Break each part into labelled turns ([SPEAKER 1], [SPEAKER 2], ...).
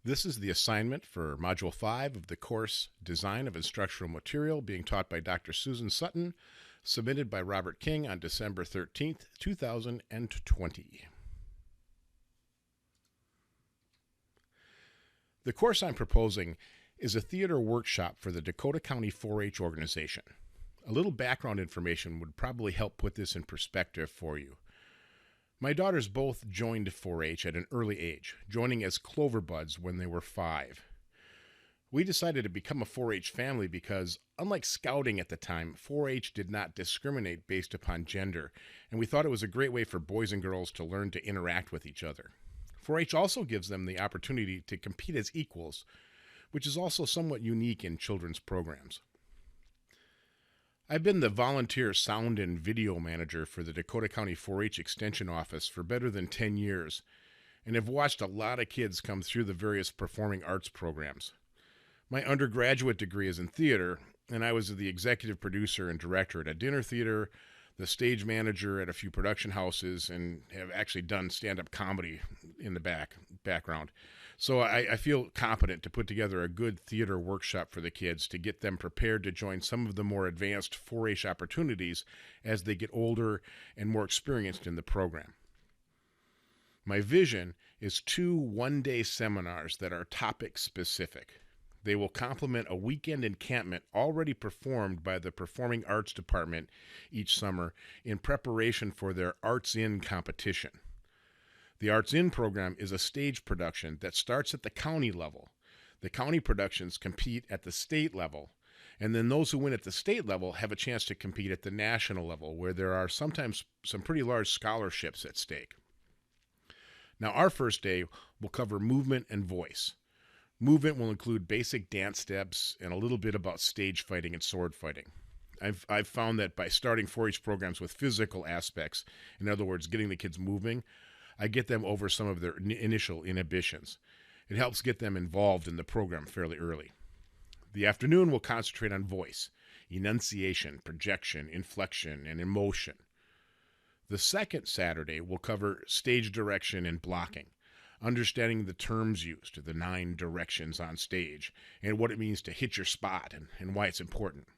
[SPEAKER 1] This is the assignment for Module 5 of the course Design of Instructional Material being taught by Dr. Susan Sutton, submitted by Robert King on December 13th, 2020. The course I'm proposing is a theater workshop for the Dakota County 4-H organization. A little background information would probably help put this in perspective for you. My daughters both joined 4-H at an early age, joining as Clover Buds when they were 5. We decided to become a 4-H family because, unlike scouting at the time, 4-H did not discriminate based upon gender, and we thought it was a great way for boys and girls to learn to interact with each other. 4-H also gives them the opportunity to compete as equals, which is also somewhat unique in children's programs. I've been the volunteer sound and video manager for the Dakota County 4-H Extension Office for better than 10 years, and have watched a lot of kids come through the various performing arts programs. My undergraduate degree is in theater, and I was the executive producer and director at a dinner theater, the stage manager at a few production houses, and have actually done stand-up comedy in the background. So I feel competent to put together a good theater workshop for the kids to get them prepared to join some of the more advanced 4-H opportunities as they get older and more experienced in the program. My vision is 2 one-day seminars that are topic-specific. They will complement a weekend encampment already performed by the Performing Arts Department each summer in preparation for their Arts In competition. The Arts In program is a stage production that starts at the county level. The county productions compete at the state level, and then those who win at the state level have a chance to compete at the national level, where there are sometimes some pretty large scholarships at stake. Now, our first day will cover movement and voice. Movement will include basic dance steps and a little bit about stage fighting and sword fighting. I've found that by starting 4-H programs with physical aspects, in other words, getting the kids moving, I get them over some of their initial inhibitions. It helps get them involved in the program fairly early. The afternoon will concentrate on voice, enunciation, projection, inflection, and emotion. The second Saturday will cover stage direction and blocking, understanding the terms used, the 9 directions on stage, and what it means to hit your spot and why it's important.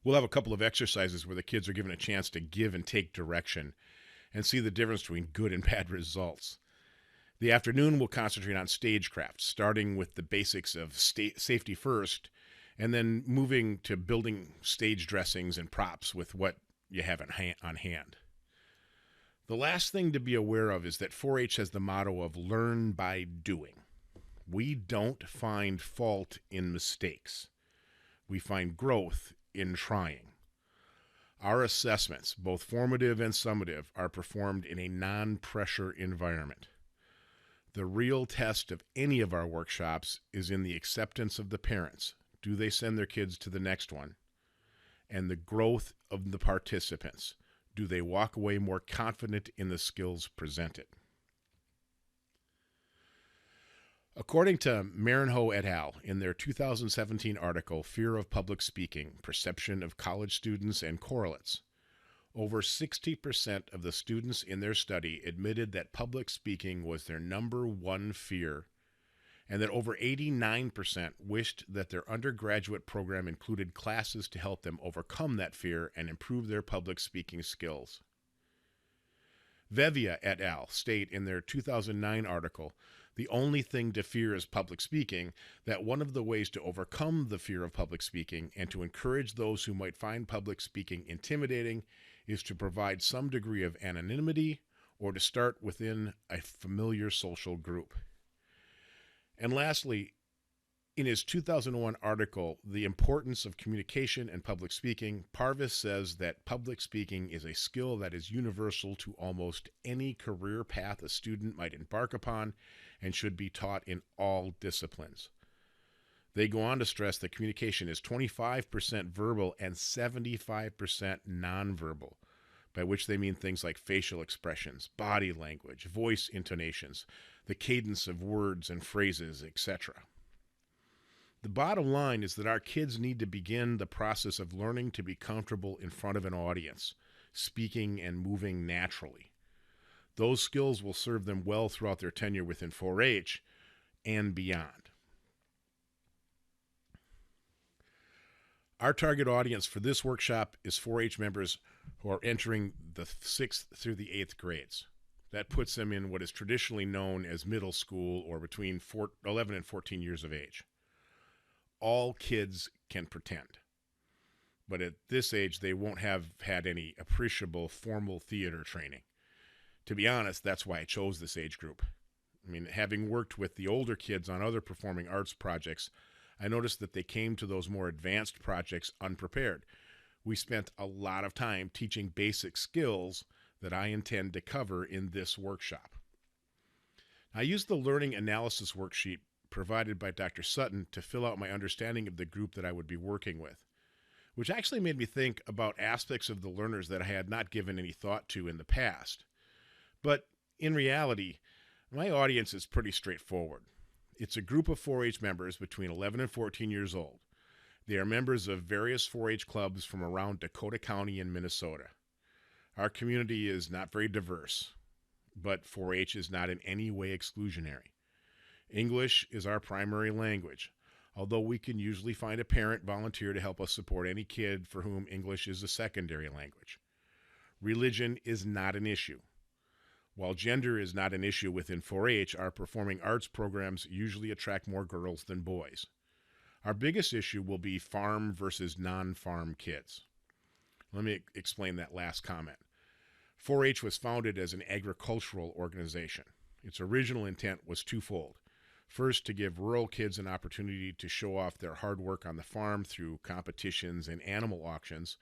[SPEAKER 1] We'll have a couple of exercises where the kids are given a chance to give and take direction and see the difference between good and bad results. The afternoon will concentrate on stagecraft, starting with the basics of safety first, and then moving to building stage dressings and props with what you have on hand. The last thing to be aware of is that 4-H has the motto of learn by doing. We don't find fault in mistakes. We find growth in trying. Our assessments, both formative and summative, are performed in a non-pressure environment. The real test of any of our workshops is in the acceptance of the parents. Do they send their kids to the next one? And the growth of the participants. Do they walk away more confident in the skills presented? According to Marinho et al. In their 2017 article, Fear of Public Speaking, Perception of College Students and Correlates, over 60% of the students in their study admitted that public speaking was their number one fear, and that over 89% wished that their undergraduate program included classes to help them overcome that fear and improve their public speaking skills. Vevia et al. State in their 2009 article, The Only Thing to Fear is Public Speaking, that one of the ways to overcome the fear of public speaking and to encourage those who might find public speaking intimidating is to provide some degree of anonymity or to start within a familiar social group. And lastly, in his 2001 article, The Importance of Communication and Public Speaking, Parvis says that public speaking is a skill that is universal to almost any career path a student might embark upon and should be taught in all disciplines. They go on to stress that communication is 25% verbal and 75% nonverbal, by which they mean things like facial expressions, body language, voice intonations, the cadence of words and phrases, etc. The bottom line is that our kids need to begin the process of learning to be comfortable in front of an audience, speaking and moving naturally. Those skills will serve them well throughout their tenure within 4-H, and beyond. Our target audience for this workshop is 4-H members who are entering the 6th through the 8th grades. That puts them in what is traditionally known as middle school, or between 11 and 14 years of age. All kids can pretend, but at this age they won't have had any appreciable formal theater training. To be honest, that's why I chose this age group. I mean, having worked with the older kids on other performing arts projects, I noticed that they came to those more advanced projects unprepared. We spent a lot of time teaching basic skills that I intend to cover in this workshop. I used the learning analysis worksheet provided by Dr. Sutton to fill out my understanding of the group that I would be working with, which actually made me think about aspects of the learners that I had not given any thought to in the past. But in reality, my audience is pretty straightforward. It's a group of 4-H members between 11 and 14 years old. They are members of various 4-H clubs from around Dakota County and Minnesota. Our community is not very diverse, but 4-H is not in any way exclusionary. English is our primary language, although we can usually find a parent volunteer to help us support any kid for whom English is a secondary language. Religion is not an issue. While gender is not an issue within 4-H, our performing arts programs usually attract more girls than boys. Our biggest issue will be farm versus non-farm kids. Let me explain that last comment. 4-H was founded as an agricultural organization. Its original intent was twofold. First, to give rural kids an opportunity to show off their hard work on the farm through competitions and animal auctions,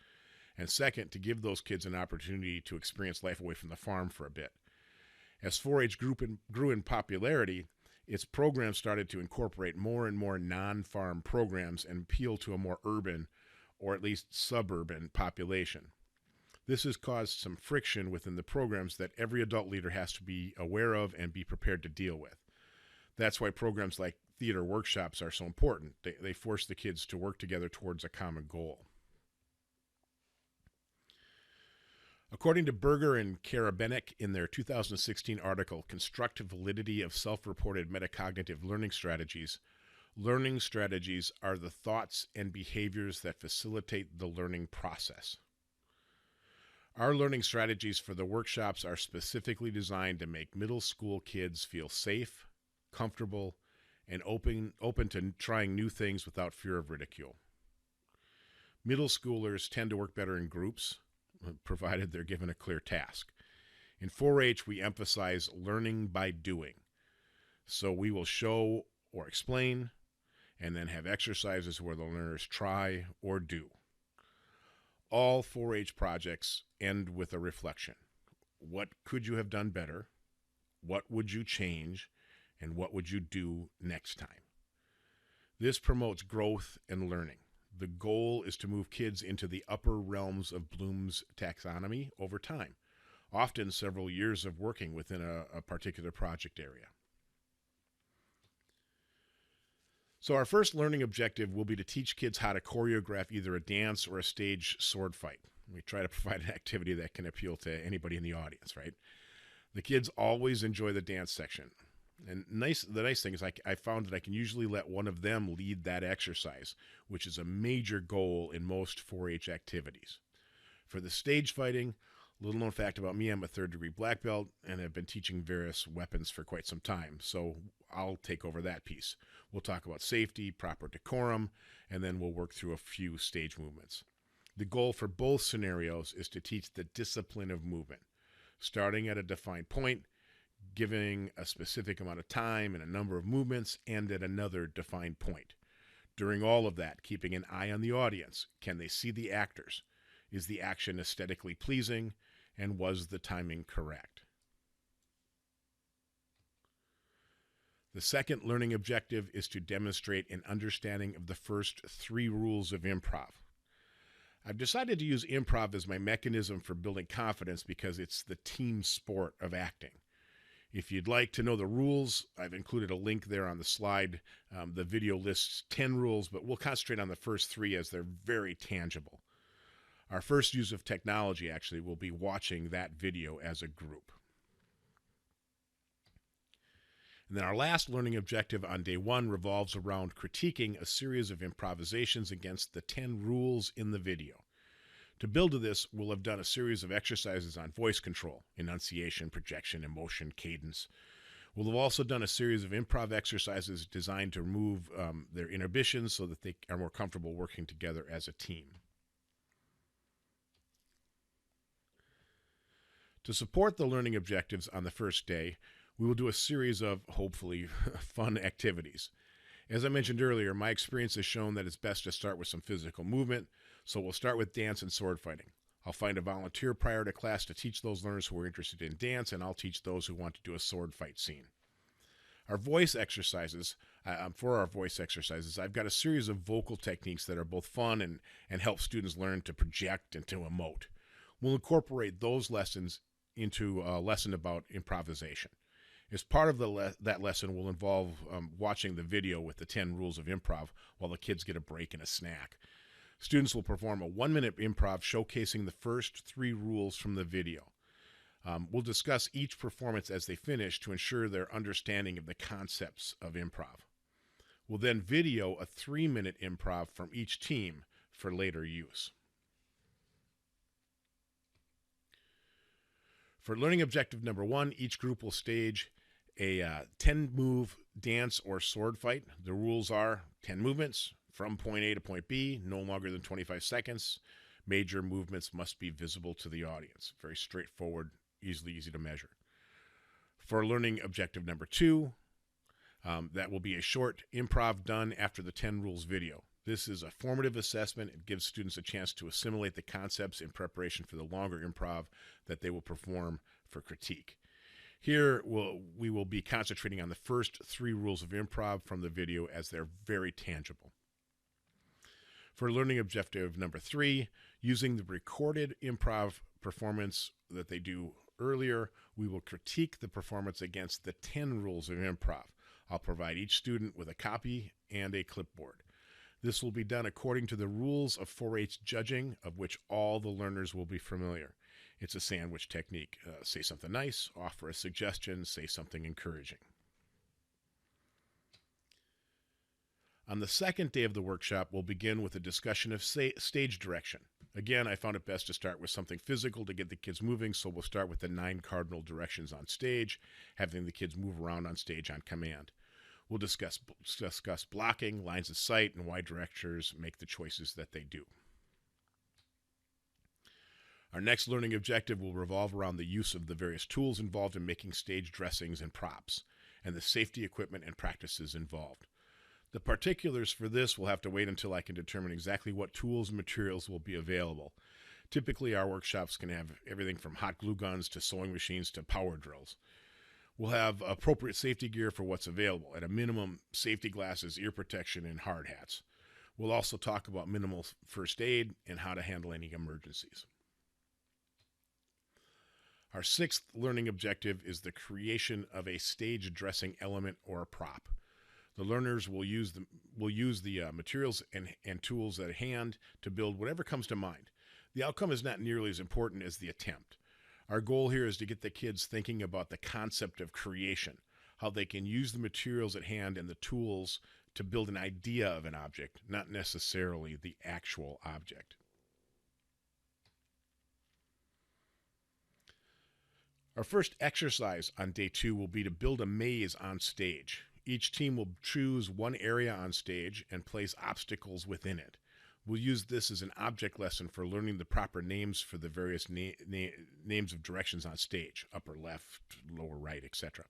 [SPEAKER 1] and second, to give those kids an opportunity to experience life away from the farm for a bit. As 4-H grew in popularity, its programs started to incorporate more and more non-farm programs and appeal to a more urban, or at least suburban, population. This has caused some friction within the programs that every adult leader has to be aware of and be prepared to deal with. That's why programs like theater workshops are so important. They force the kids to work together towards a common goal. According to Berger and Karabenek in their 2016 article, Constructive Validity of Self-Reported Metacognitive Learning Strategies are the thoughts and behaviors that facilitate the learning process. Our learning strategies for the workshops are specifically designed to make middle school kids feel safe, comfortable, and open to trying new things without fear of ridicule. Middle schoolers tend to work better in groups, provided they're given a clear task. In 4-H, we emphasize learning by doing. So we will show or explain, and then have exercises where the learners try or do. All 4-H projects end with a reflection. What could you have done better? What would you change? And what would you do next time? This promotes growth and learning. The goal is to move kids into the upper realms of Bloom's taxonomy over time, often several years of working within a particular project area. So our first learning objective will be to teach kids how to choreograph either a dance or a stage sword fight. We try to provide an activity that can appeal to anybody in the audience, right? The kids always enjoy the dance section. And the nice thing is I found that I can usually let one of them lead that exercise, which is a major goal in most 4-H activities. For the stage fighting, little known fact about me, I'm a 3rd-degree black belt and have been teaching various weapons for quite some time, so I'll take over that piece. We'll talk about safety, proper decorum, and then we'll work through a few stage movements. The goal for both scenarios is to teach the discipline of movement, starting at a defined point, giving a specific amount of time and a number of movements, and at another defined point. During all of that, keeping an eye on the audience. Can they see the actors? Is the action aesthetically pleasing? And was the timing correct? The second learning objective is to demonstrate an understanding of the first 3 rules of improv. I've decided to use improv as my mechanism for building confidence because it's the team sport of acting. If you'd like to know the rules, I've included a link there on the slide. The video lists 10 rules, but we'll concentrate on the first 3 as they're very tangible. Our first use of technology actually will be watching that video as a group. And then our last learning objective on day 1 revolves around critiquing a series of improvisations against the 10 rules in the video. To build to this, we'll have done a series of exercises on voice control, enunciation, projection, emotion, cadence. We'll have also done a series of improv exercises designed to remove their inhibitions so that they are more comfortable working together as a team. To support the learning objectives on the first day, we will do a series of, hopefully, fun activities. As I mentioned earlier, my experience has shown that it's best to start with some physical movement, so we'll start with dance and sword fighting. I'll find a volunteer prior to class to teach those learners who are interested in dance, and I'll teach those who want to do a sword fight scene. Our voice exercises, for our voice exercises, I've got a series of vocal techniques that are both fun and help students learn to project and to emote. We'll incorporate those lessons into a lesson about improvisation. As part of that lesson will involve watching the video with the 10 rules of improv while the kids get a break and a snack. Students will perform a 1-minute improv showcasing the first 3 rules from the video. We'll discuss each performance as they finish to ensure their understanding of the concepts of improv. We'll then video a 3-minute improv from each team for later use. For learning objective number 1, each group will stage a 10-move dance or sword fight. The rules are 10 movements from point A to point B, no longer than 25 seconds. Major movements must be visible to the audience. Very straightforward, easy to measure. For learning objective number 2, that will be a short improv done after the 10 rules video. This is a formative assessment. It gives students a chance to assimilate the concepts in preparation for the longer improv that they will perform for critique. Here, we will be concentrating on the first 3 rules of improv from the video as they're very tangible. For learning objective number 3, using the recorded improv performance that they do earlier, we will critique the performance against the 10 rules of improv. I'll provide each student with a copy and a clipboard. This will be done according to the rules of 4-H judging, of which all the learners will be familiar. It's a sandwich technique. Say something nice, offer a suggestion, say something encouraging. On the second day of the workshop, we'll begin with a discussion of stage direction. Again, I found it best to start with something physical to get the kids moving, so we'll start with the 9 cardinal directions on stage, having the kids move around on stage on command. We'll discuss blocking, lines of sight, and why directors make the choices that they do. Our next learning objective will revolve around the use of the various tools involved in making stage dressings and props, and the safety equipment and practices involved. The particulars for this will have to wait until I can determine exactly what tools and materials will be available. Typically, our workshops can have everything from hot glue guns to sewing machines to power drills. We'll have appropriate safety gear for what's available. At a minimum, safety glasses, ear protection, and hard hats. We'll also talk about minimal first aid and how to handle any emergencies. Our 6th learning objective is the creation of a stage dressing element or a prop. The learners will use the materials and tools at hand to build whatever comes to mind. The outcome is not nearly as important as the attempt. Our goal here is to get the kids thinking about the concept of creation, how they can use the materials at hand and the tools to build an idea of an object, not necessarily the actual object. Our first exercise on day 2 will be to build a maze on stage. Each team will choose one area on stage and place obstacles within it. We'll use this as an object lesson for learning the proper names for the various names of directions on stage, upper left, lower right, etc.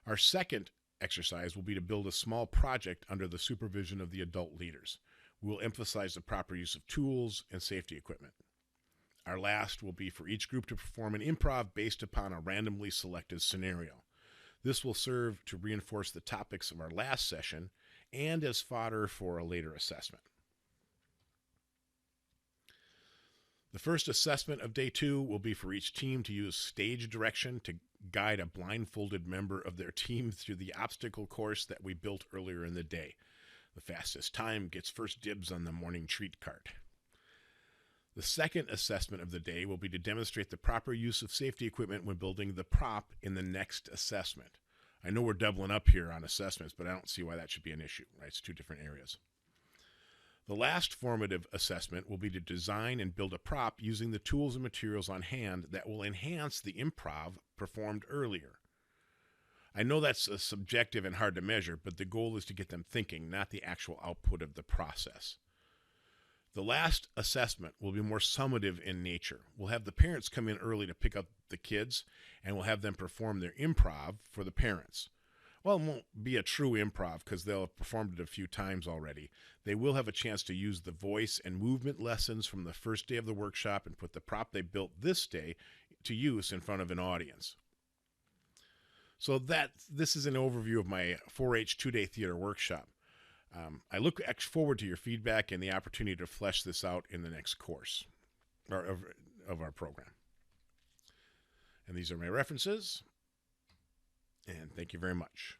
[SPEAKER 1] Our second exercise will be to build a small project under the supervision of the adult leaders. We'll emphasize the proper use of tools and safety equipment. Our last will be for each group to perform an improv based upon a randomly selected scenario. This will serve to reinforce the topics of our last session and as fodder for a later assessment. The first assessment of day 2 will be for each team to use stage direction to guide a blindfolded member of their team through the obstacle course that we built earlier in the day. The fastest time gets first dibs on the morning treat cart. The second assessment of the day will be to demonstrate the proper use of safety equipment when building the prop in the next assessment. I know we're doubling up here on assessments, but I don't see why that should be an issue, right? It's two different areas. The last formative assessment will be to design and build a prop using the tools and materials on hand that will enhance the improv performed earlier. I know that's subjective and hard to measure, but the goal is to get them thinking, not the actual output of the process. The last assessment will be more summative in nature. We'll have the parents come in early to pick up the kids, and we'll have them perform their improv for the parents. Well, it won't be a true improv because they'll have performed it a few times already. They will have a chance to use the voice and movement lessons from the first day of the workshop and put the prop they built this day to use in front of an audience. So this is an overview of my 4-H 2-day theater workshop. I look forward to your feedback and the opportunity to flesh this out in the next course of our program. And these are my references. And thank you very much.